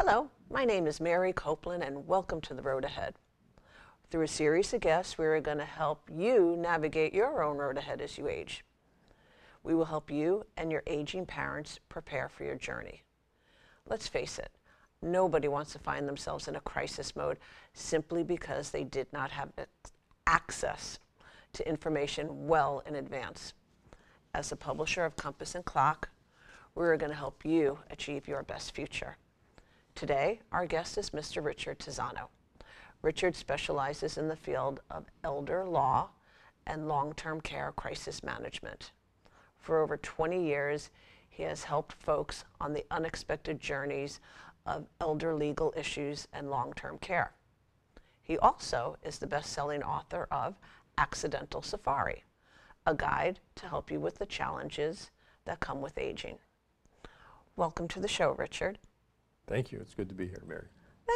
Hello, my name is Mary Coupland and welcome to The Road Ahead. Through a series of guests, we are going to help you navigate your own road ahead as you age. We will help you and your aging parents prepare for your journey. Let's face it, nobody wants to find themselves in a crisis mode simply because they did not have access to information well in advance. As a publisher of Compass and Clock, we're going to help you achieve your best future. Today, our guest is Mr. Richard Tizzano. Richard specializes in the field of elder law and long-term care crisis management. For over 20 years, he has helped folks on the unexpected journeys of elder legal issues and long-term care. He also is the best-selling author of Accidental Safari, a guide to help you with the challenges that come with aging. Welcome to the show, Richard. Thank you. It's good to be here, Mary.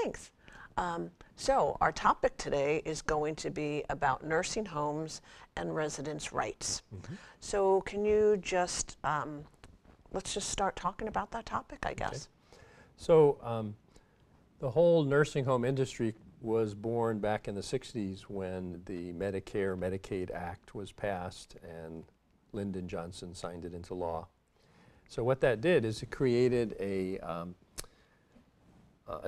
Thanks. So our topic today is going to be about nursing homes and residents' rights. So can you just, let's just start talking about that topic, I guess. Okay. So the whole nursing home industry was born back in the 60s when the Medicare-Medicaid Act was passed and Lyndon Johnson signed it into law. So what that did is it created a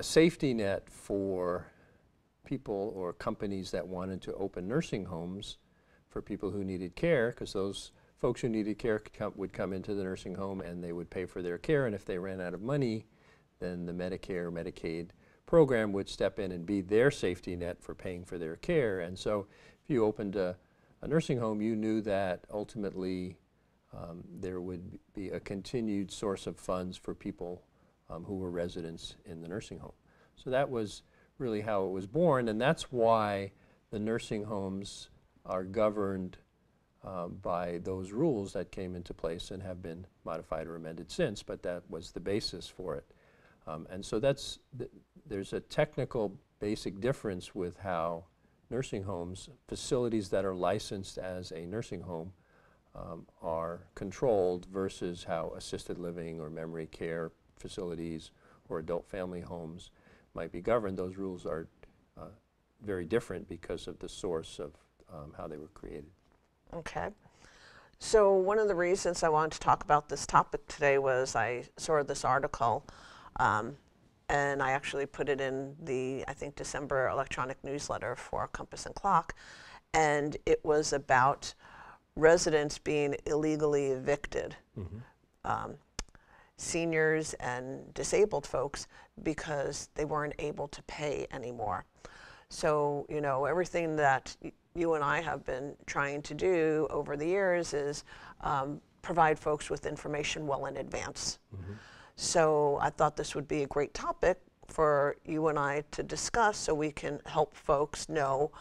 safety net for people or companies that wanted to open nursing homes for people who needed care, because those folks who needed care would come into the nursing home and they would pay for their care, and if they ran out of money, then the Medicare, Medicaid program would step in and be their safety net for paying for their care. And so if you opened a nursing home, you knew that ultimately there would be a continued source of funds for people who were residents in the nursing home. So that was really how it was born, and that's why the nursing homes are governed by those rules that came into place and have been modified or amended since, but that was the basis for it. And so there's a technical basic difference with how nursing homes, facilities that are licensed as a nursing home, are controlled versus how assisted living or memory care facilities or adult family homes might be governed. Those rules are very different because of the source of how they were created. Okay. So one of the reasons I wanted to talk about this topic today was I saw this article and I actually put it in the, I think, December electronic newsletter for Compass and Clock, and it was about residents being illegally evicted. Seniors and disabled folks, because they weren't able to pay anymore. So, you know, everything that you and I have been trying to do over the years is provide folks with information well in advance. So I thought this would be a great topic for you and I to discuss so we can help folks know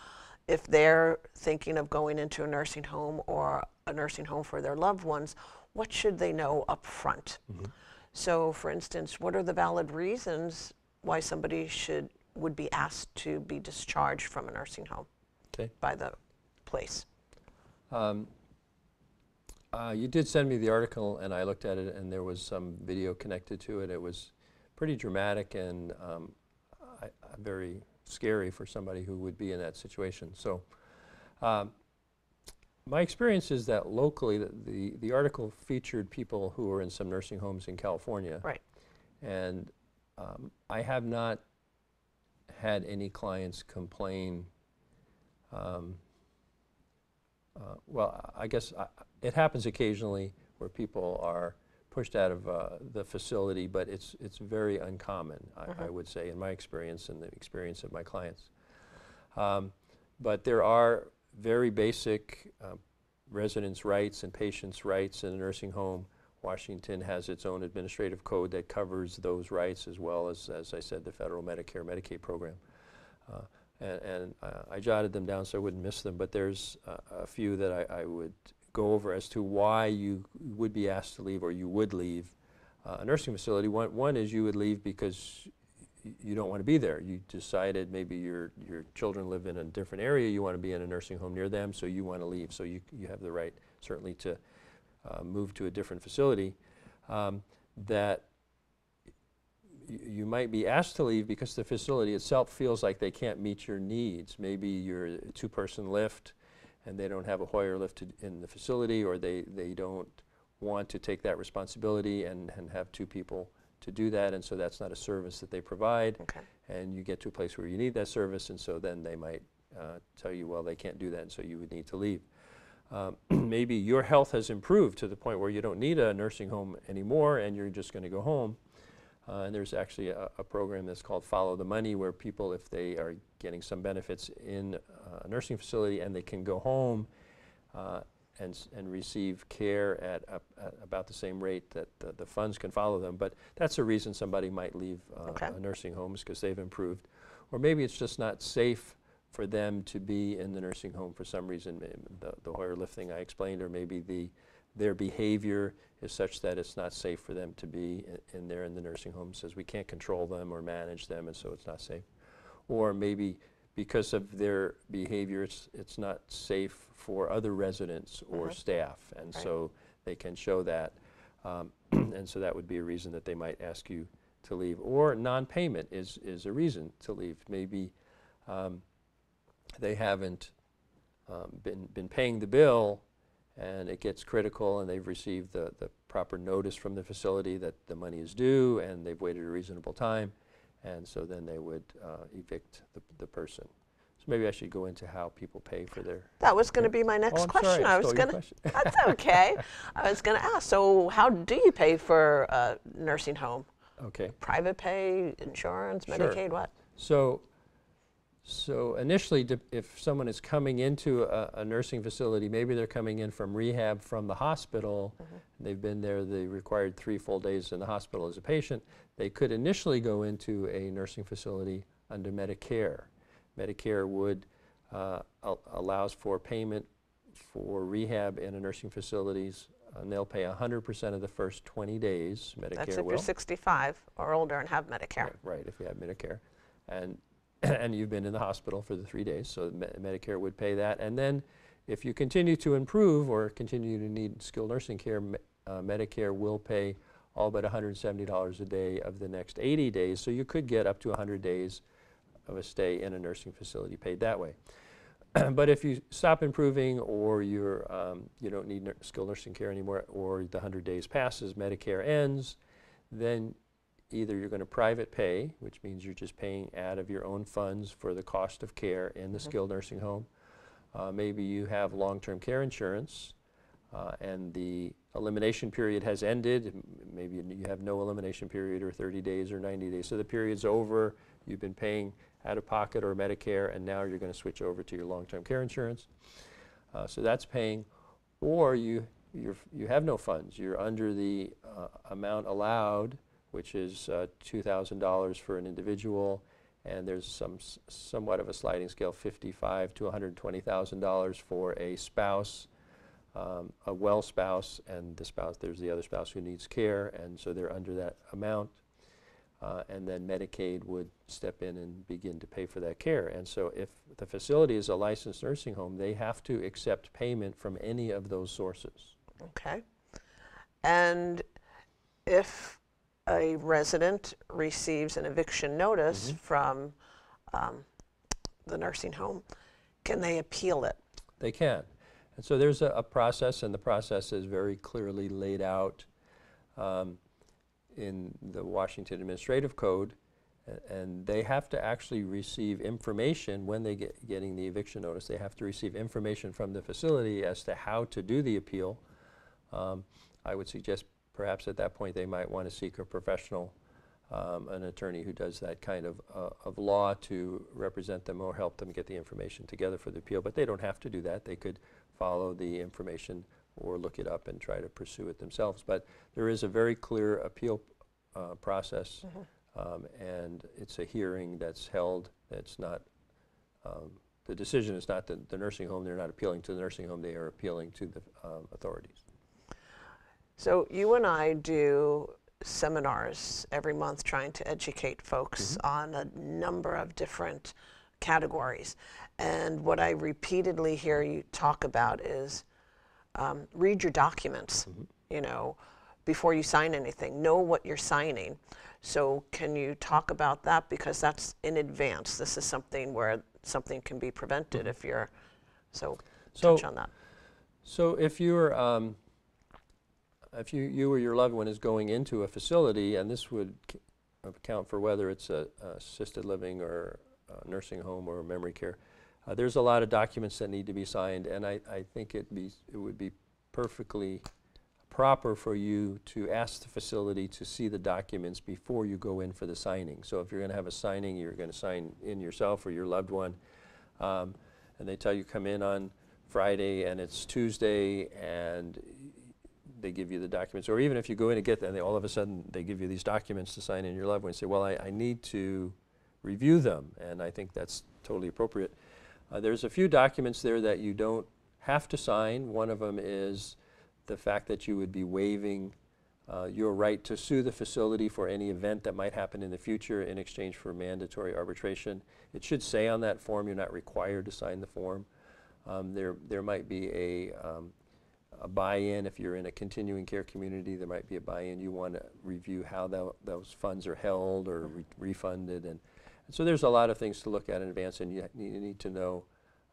if they're thinking of going into a nursing home or a nursing home for their loved ones, what should they know up front? So, for instance, what are the valid reasons why somebody would be asked to be discharged from a nursing home by the place? You did send me the article, and I looked at it, and there was some video connected to it. It was pretty dramatic and very scary for somebody who would be in that situation. So, my experience is that locally, the article featured people who were in some nursing homes in California. Right. And I have not had any clients complain. Well, I guess it happens occasionally where people are pushed out of the facility, but it's very uncommon, I would say, in my experience and the experience of my clients. But there are very basic residents' rights and patients' rights in a nursing home. Washington has its own administrative code that covers those rights, as well as I said, the federal Medicare, Medicaid program. And I jotted them down so I wouldn't miss them, but there's a few that I would go over as to why you would be asked to leave or you would leave a nursing facility. One is you would leave because you don't want to be there. You decided maybe your children live in a different area, you want to be in a nursing home near them, so you want to leave. So you have the right, certainly, to move to a different facility. That you might be asked to leave because the facility itself feels like they can't meet your needs. Maybe you're a two-person lift and they don't have a Hoyer lift in the facility, or they don't want to take that responsibility and have two people to do that, and so that's not a service that they provide. Okay. And you get to a place where you need that service, and so then they might tell you, well, they can't do that, and so you would need to leave. Maybe your health has improved to the point where you don't need a nursing home anymore and you're just going to go home. And there's actually a program that's called Follow the Money, where people, if they are getting some benefits in a nursing facility and they can go home and receive care at about the same rate that the funds can follow them. But that's a reason somebody might leave a nursing home, is because they've improved. Or maybe it's just not safe for them to be in the nursing home for some reason, the Hoyer lift thing I explained, or maybe their behavior is such that it's not safe for them to be in there in the nursing home, says we can't control them or manage them, and so it's not safe. Or maybe because of their behavior, it's not safe for other residents or staff, and so they can show that, and so that would be a reason that they might ask you to leave. Or non-payment is a reason to leave. Maybe they haven't been paying the bill, and it gets critical, and they've received the proper notice from the facility that the money is due, and they've waited a reasonable time, and so then they would evict the person. So maybe I should go into how people pay for their... That was going to be my next question. Sorry, I was going to... That's okay. I was going to ask, so how do you pay for a nursing home? Okay. Private pay, insurance, Medicaid, what? So initially, if someone is coming into a nursing facility, maybe they're coming in from rehab from the hospital, and they've been there the required 3 full days in the hospital as a patient, they could initially go into a nursing facility under Medicare. Medicare would allows for payment for rehab in a nursing facilities, and they'll pay 100% of the first 20 days. Medicare That's if will. you're 65 or older and have Medicare. Right, if you have Medicare. And you've been in the hospital for the 3 days, so Medicare would pay that. And then if you continue to improve or continue to need skilled nursing care, Medicare will pay all but $170 a day of the next 80 days, so you could get up to 100 days of a stay in a nursing facility paid that way. But if you stop improving, or you don't need skilled nursing care anymore, or the 100 days passes, Medicare ends, then either you're going to private pay, which means you're just paying out of your own funds for the cost of care in the skilled nursing home. Maybe you have long-term care insurance, and the elimination period has ended. Maybe you have no elimination period, or 30 days or 90 days. So the period's over. You've been paying out of pocket or Medicare, and now you're going to switch over to your long-term care insurance. So that's paying. Or you have no funds. You're under the amount allowed, which is $2,000 for an individual, and there's somewhat of a sliding scale, $55,000 to $120,000 for a spouse, a well spouse, and there's the other spouse who needs care, and so they're under that amount. And then Medicaid would step in and begin to pay for that care. And so if the facility is a licensed nursing home, they have to accept payment from any of those sources. Okay. And if a resident receives an eviction notice from the nursing home, can they appeal it? They can. And so there's a process, and the process is very clearly laid out in the Washington Administrative Code, and they have to actually receive information when they getting the eviction notice. They have to receive information from the facility as to how to do the appeal. I would suggest perhaps at that point they might want to seek a professional, an attorney who does that kind of law to represent them or help them get the information together for the appeal. But they don't have to do that. They could follow the information or look it up and try to pursue it themselves. But there is a very clear appeal process, and it's a hearing that's held. That's not, the decision is not the nursing home. They're not appealing to the nursing home. They are appealing to the authorities. So you and I do seminars every month trying to educate folks on a number of different categories. And what I repeatedly hear you talk about is read your documents. You know, before you sign anything. Know what you're signing. So can you talk about that? Because that's in advance. This is something where something can be prevented if you're, so touch on that. So if you're, if you or your loved one is going into a facility, and this would account for whether it's a assisted living or a nursing home or memory care, there's a lot of documents that need to be signed, and I think it would be perfectly proper for you to ask the facility to see the documents before you go in for the signing. So if you're going to have a signing, you're going to sign in yourself or your loved one, and they tell you come in on Friday and it's Tuesday, and they give you the documents. Or even if you go in and get them, and all of a sudden they give you these documents to sign in your loved one, and say, well, I need to review them, and I think that's totally appropriate. There's a few documents there that you don't have to sign. One of them is the fact that you would be waiving your right to sue the facility for any event that might happen in the future in exchange for mandatory arbitration. It should say on that form you're not required to sign the form. There might be a buy-in. If you're in a continuing care community, there might be a buy-in. You want to review how those funds are held or refunded. And so there's a lot of things to look at in advance, and you need to know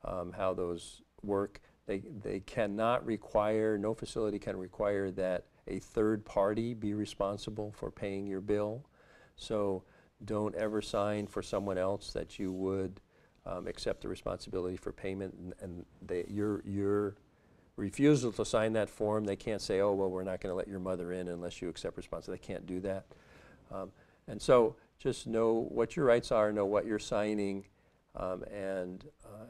how those work. They cannot require, no facility can require that a third party be responsible for paying your bill. So don't ever sign for someone else that you would accept the responsibility for payment, and your refusal to sign that form, they can't say, oh, well, we're not going to let your mother in unless you accept responsibility. They can't do that. And so just know what your rights are, know what you're signing, and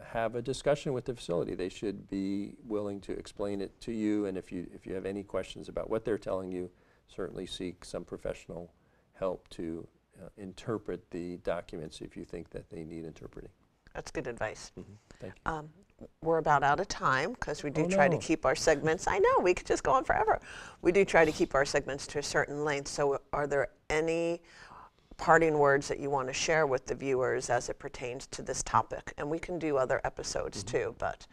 have a discussion with the facility. They should be willing to explain it to you, and if you have any questions about what they're telling you, certainly seek some professional help to interpret the documents if you think that they need interpreting. That's good advice. Thank you. We're about out of time because we do try to keep our segments. I know, we could just go on forever. We do try to keep our segments to a certain length. So are there any parting words that you want to share with the viewers as it pertains to this topic? And we can do other episodes too, but.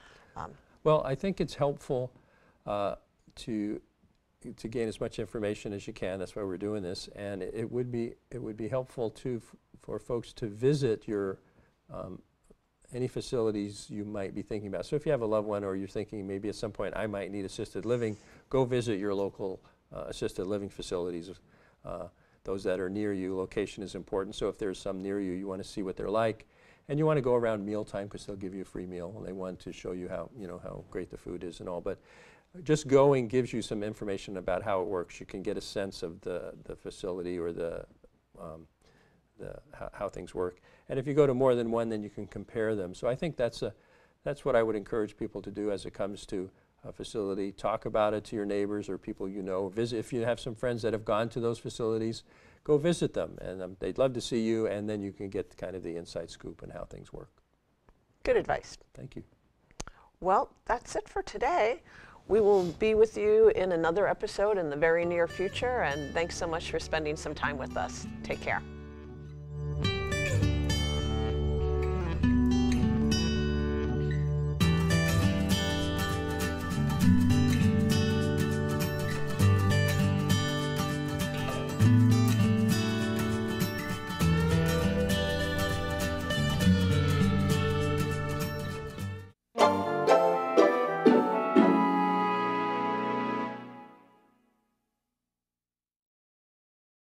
Well, I think it's helpful to gain as much information as you can. That's why we're doing this. And it would be helpful too for folks to visit your any facilities you might be thinking about. So if you have a loved one or you're thinking maybe at some point I might need assisted living, go visit your local assisted living facilities. Those that are near you. Location is important. So if there's some near you, you want to see what they're like, and you want to go around mealtime because they'll give you a free meal, and they want to show you how great the food is and all. But just going gives you some information about how it works. You can get a sense of the facility or how things work. And if you go to more than one, then you can compare them. So I think that's what I would encourage people to do as it comes to a facility. Talk about it to your neighbors or people you know. Visit, if you have some friends that have gone to those facilities, go visit them, and they'd love to see you, and then you can get kind of the inside scoop on how things work. Good advice. Thank you. Well, that's it for today. We will be with you in another episode in the very near future, and thanks so much for spending some time with us. Take care.